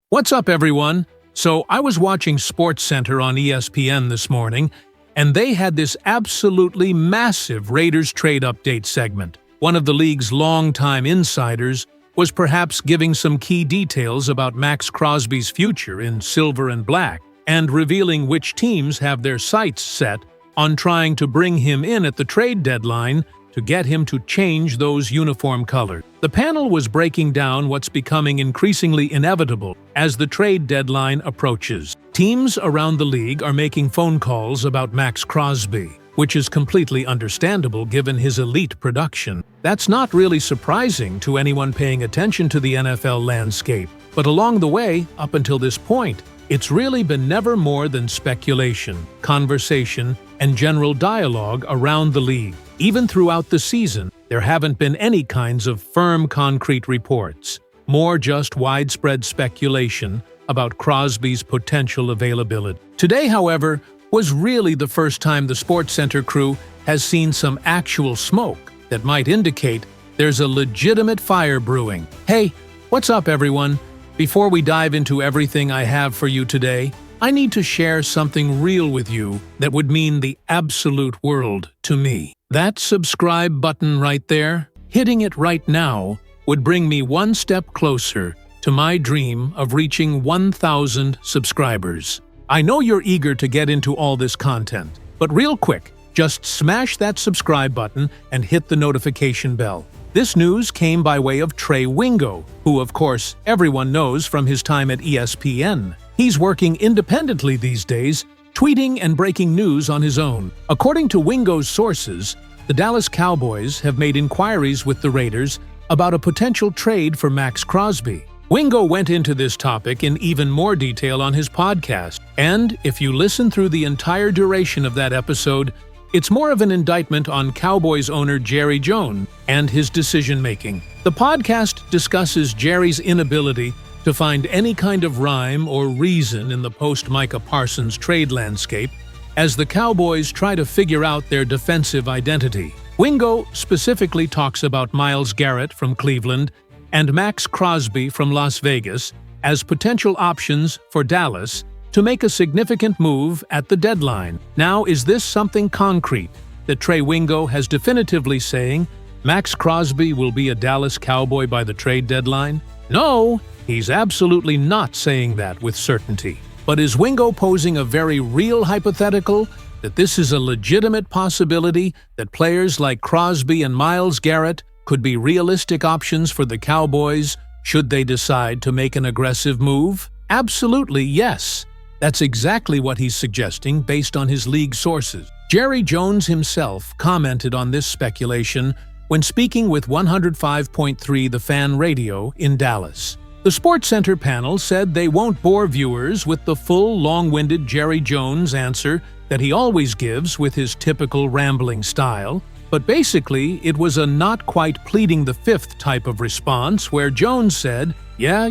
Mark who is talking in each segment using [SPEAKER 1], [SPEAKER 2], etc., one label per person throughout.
[SPEAKER 1] What's up, everyone? So I was watching SportsCenter on ESPN this morning, and they had this absolutely massive Raiders trade update segment. One of the league's longtime insiders was perhaps giving some key details about Max Crosby's future in silver and black, and revealing which teams have their sights set on trying to bring him in at the trade deadline to get him to change those uniform colors. The panel was breaking down what's becoming increasingly inevitable as the trade deadline approaches. Teams around the league are making phone calls about Max Crosby, which is completely understandable given his elite production. That's not really surprising to anyone paying attention to the NFL landscape, but along the way, up until this point, it's really been never more than speculation, conversation, and general dialogue around the league. Even throughout the season, there haven't been any kinds of firm concrete reports, more just widespread speculation about Crosby's potential availability. Today, however, was really the first time the SportsCenter crew has seen some actual smoke that might indicate there's a legitimate fire brewing. Hey, what's up, everyone? Before we dive into everything I have for you today, I need to share something real with you that would mean the absolute world to me. That subscribe button right there, hitting it right now, would bring me one step closer to my dream of reaching 1,000 subscribers. I know you're eager to get into all this content, but real quick, just smash that subscribe button and hit the notification bell. This news came by way of Trey Wingo, who of course everyone knows from his time at ESPN. He's working independently these days, tweeting and breaking news on his own. According to Wingo's sources, the Dallas Cowboys have made inquiries with the Raiders about a potential trade for Max Crosby. Wingo went into this topic in even more detail on his podcast, and if you listen through the entire duration of that episode, it's more of an indictment on Cowboys owner Jerry Jones and his decision-making. The podcast discusses Jerry's inability to find any kind of rhyme or reason in the post-Micah Parsons trade landscape as the Cowboys try to figure out their defensive identity. Wingo specifically talks about Myles Garrett from Cleveland and Max Crosby from Las Vegas as potential options for Dallas to make a significant move at the deadline. Now, is this something concrete that Trey Wingo has definitively saying Max Crosby will be a Dallas Cowboy by the trade deadline? No, he's absolutely not saying that with certainty. But is Wingo posing a very real hypothetical that this is a legitimate possibility that players like Crosby and Myles Garrett could be realistic options for the Cowboys should they decide to make an aggressive move? Absolutely yes. That's exactly what he's suggesting based on his league sources. Jerry Jones himself commented on this speculation when speaking with 105.3 The Fan Radio in Dallas. The SportsCenter panel said they won't bore viewers with the full, long-winded Jerry Jones answer that he always gives with his typical rambling style, but basically it was a not quite pleading the fifth type of response where Jones said, "Yeah,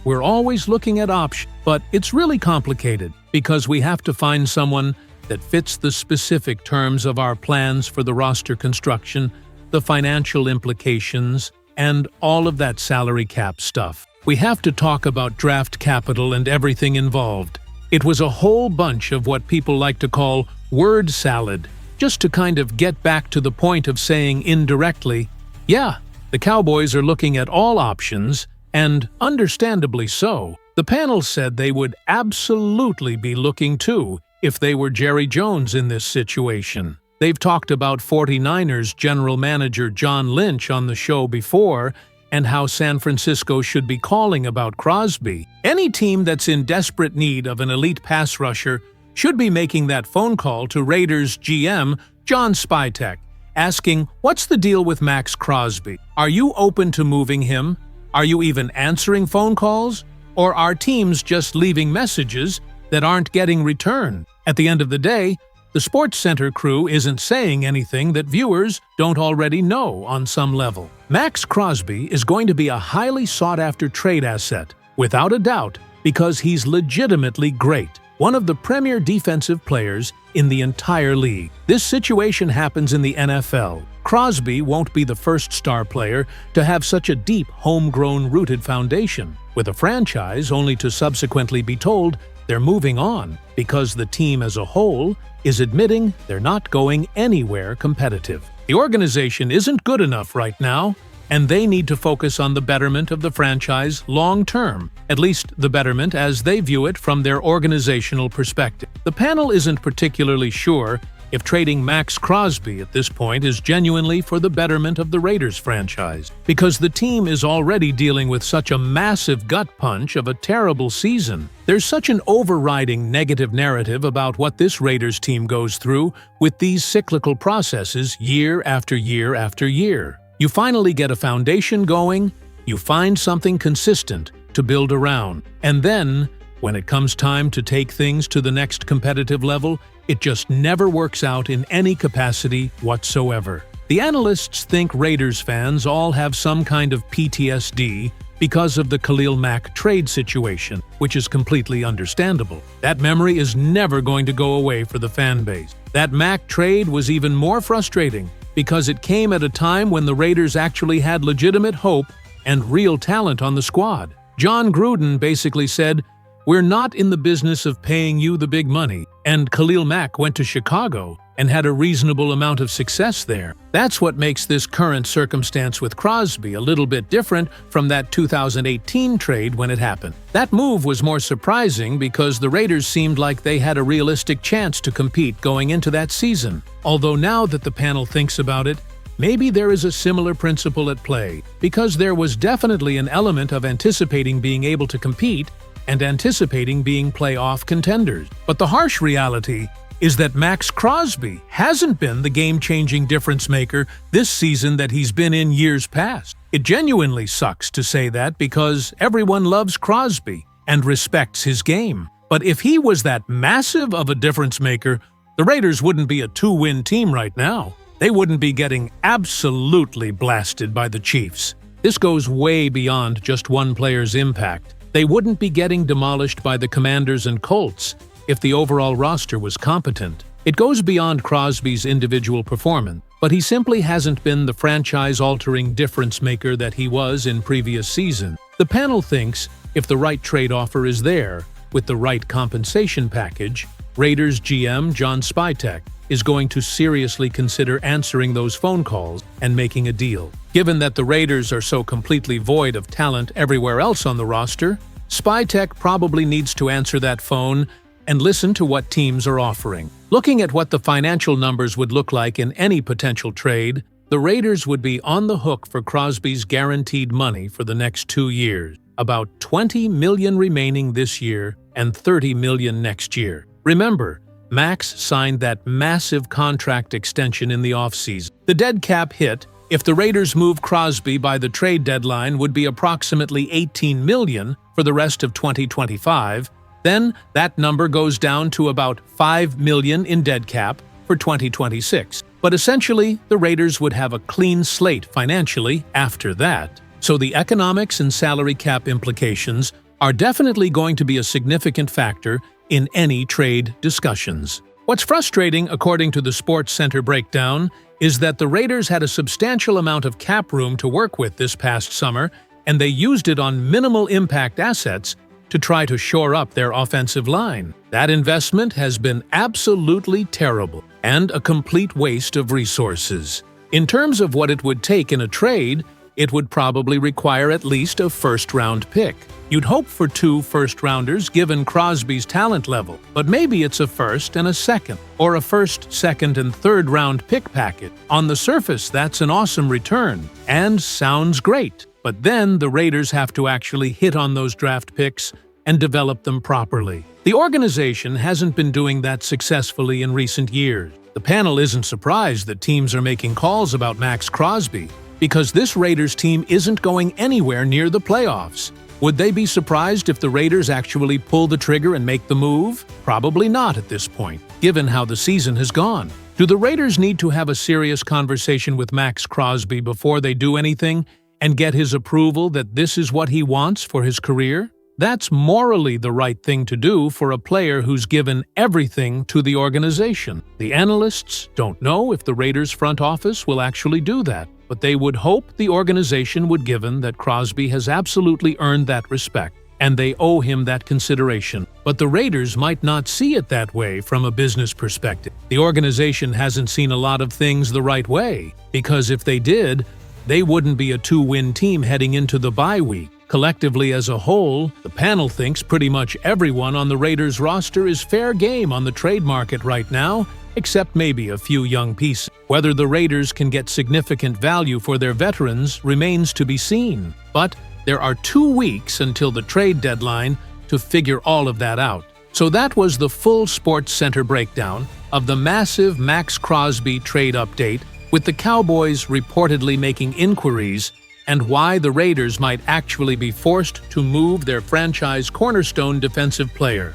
[SPEAKER 1] we're always looking at options, but it's really complicated because we have to find someone that fits the specific terms of our plans for the roster construction, the financial implications, and all of that salary cap stuff. We have to talk about draft capital and everything involved." It was a whole bunch of what people like to call word salad, just to kind of get back to the point of saying indirectly, yeah, the Cowboys are looking at all options, and understandably so. The panel said they would absolutely be looking too if they were Jerry Jones in this situation. They've talked about 49ers general manager John Lynch on the show before and how San Francisco should be calling about Crosby. Any team that's in desperate need of an elite pass rusher should be making that phone call to Raiders GM John Spytek, asking, "What's the deal with Max Crosby? Are you open to moving him? Are you even answering phone calls? Or are teams just leaving messages that aren't getting returned?" At the end of the day, the SportsCenter crew isn't saying anything that viewers don't already know on some level. Max Crosby is going to be a highly sought-after trade asset, without a doubt, because he's legitimately great. One of the premier defensive players in the entire league. This situation happens in the NFL, Crosby won't be the first star player to have such a deep, homegrown, rooted foundation with a franchise, only to subsequently be told they're moving on because the team as a whole is admitting they're not going anywhere competitive. The organization isn't good enough right now, and they need to focus on the betterment of the franchise long-term, at least the betterment as they view it from their organizational perspective. The panel isn't particularly sure if trading Max Crosby at this point is genuinely for the betterment of the Raiders franchise, because the team is already dealing with such a massive gut punch of a terrible season. There's such an overriding negative narrative about what this Raiders team goes through with these cyclical processes year after year after year. You finally get a foundation going, you find something consistent to build around, and then, when it comes time to take things to the next competitive level, it just never works out in any capacity whatsoever. The analysts think Raiders fans all have some kind of PTSD because of the Khalil Mack trade situation, which is completely understandable. That memory is never going to go away for the fan base. That Mack trade was even more frustrating because it came at a time when the Raiders actually had legitimate hope and real talent on the squad. John Gruden basically said, "We're not in the business of paying you the big money," and Khalil Mack went to Chicago and had a reasonable amount of success there. That's what makes this current circumstance with Crosby a little bit different from that 2018 trade when it happened. That move was more surprising because the Raiders seemed like they had a realistic chance to compete going into that season. Although now that the panel thinks about it, maybe there is a similar principle at play, because there was definitely an element of anticipating being able to compete and anticipating being playoff contenders. But the harsh reality is that Max Crosby hasn't been the game-changing difference-maker this season that he's been in years past. It genuinely sucks to say that because everyone loves Crosby and respects his game. But if he was that massive of a difference-maker, the Raiders wouldn't be a 2-win team right now. They wouldn't be getting absolutely blasted by the Chiefs. This goes way beyond just one player's impact. They wouldn't be getting demolished by the Commanders and Colts if the overall roster was competent. It goes beyond Crosby's individual performance, but he simply hasn't been the franchise-altering difference-maker that he was in previous seasons. The panel thinks if the right trade offer is there, with the right compensation package, Raiders GM John Spytek is going to seriously consider answering those phone calls and making a deal. Given that the Raiders are so completely void of talent everywhere else on the roster, Spytek probably needs to answer that phone and listen to what teams are offering. Looking at what the financial numbers would look like in any potential trade, the Raiders would be on the hook for Crosby's guaranteed money for the next 2 years, about $20 million remaining this year and $30 million next year. Remember, Max signed that massive contract extension in the offseason. The dead cap hit, if the Raiders move Crosby by the trade deadline, would be approximately $18 million for the rest of 2025. Then that number goes down to about $5 million in dead cap for 2026. But essentially, the Raiders would have a clean slate financially after that. So the economics and salary cap implications are definitely going to be a significant factor in any trade discussions. What's frustrating, according to the Sports Center breakdown, is that the Raiders had a substantial amount of cap room to work with this past summer, and they used it on minimal impact assets to try to shore up their offensive line. That investment has been absolutely terrible and a complete waste of resources. In terms of what it would take in a trade, it would probably require at least a first-round pick. You'd hope for 2 first-rounders given Crosby's talent level, but maybe it's a first and a second, or a first, second, and third-round pick package. On the surface, that's an awesome return, and sounds great. But then the Raiders have to actually hit on those draft picks and develop them properly. The organization hasn't been doing that successfully in recent years. The panel isn't surprised that teams are making calls about Max Crosby, because this Raiders team isn't going anywhere near the playoffs. Would they be surprised if the Raiders actually pull the trigger and make the move? Probably not at this point, given how the season has gone. Do the Raiders need to have a serious conversation with Max Crosby before they do anything and get his approval that this is what he wants for his career? That's morally the right thing to do for a player who's given everything to the organization. The analysts don't know if the Raiders front office will actually do that, but they would hope the organization would, given that Crosby has absolutely earned that respect, and they owe him that consideration. But the Raiders might not see it that way from a business perspective. The organization hasn't seen a lot of things the right way, because if they did, they wouldn't be a 2-win team heading into the bye week. Collectively as a whole, the panel thinks pretty much everyone on the Raiders roster is fair game on the trade market right now, except maybe a few young pieces. Whether the Raiders can get significant value for their veterans remains to be seen. But there are 2 weeks until the trade deadline to figure all of that out. So that was the full Sports Center breakdown of the massive Max Crosby trade update, with the Cowboys reportedly making inquiries, and why the Raiders might actually be forced to move their franchise cornerstone defensive player.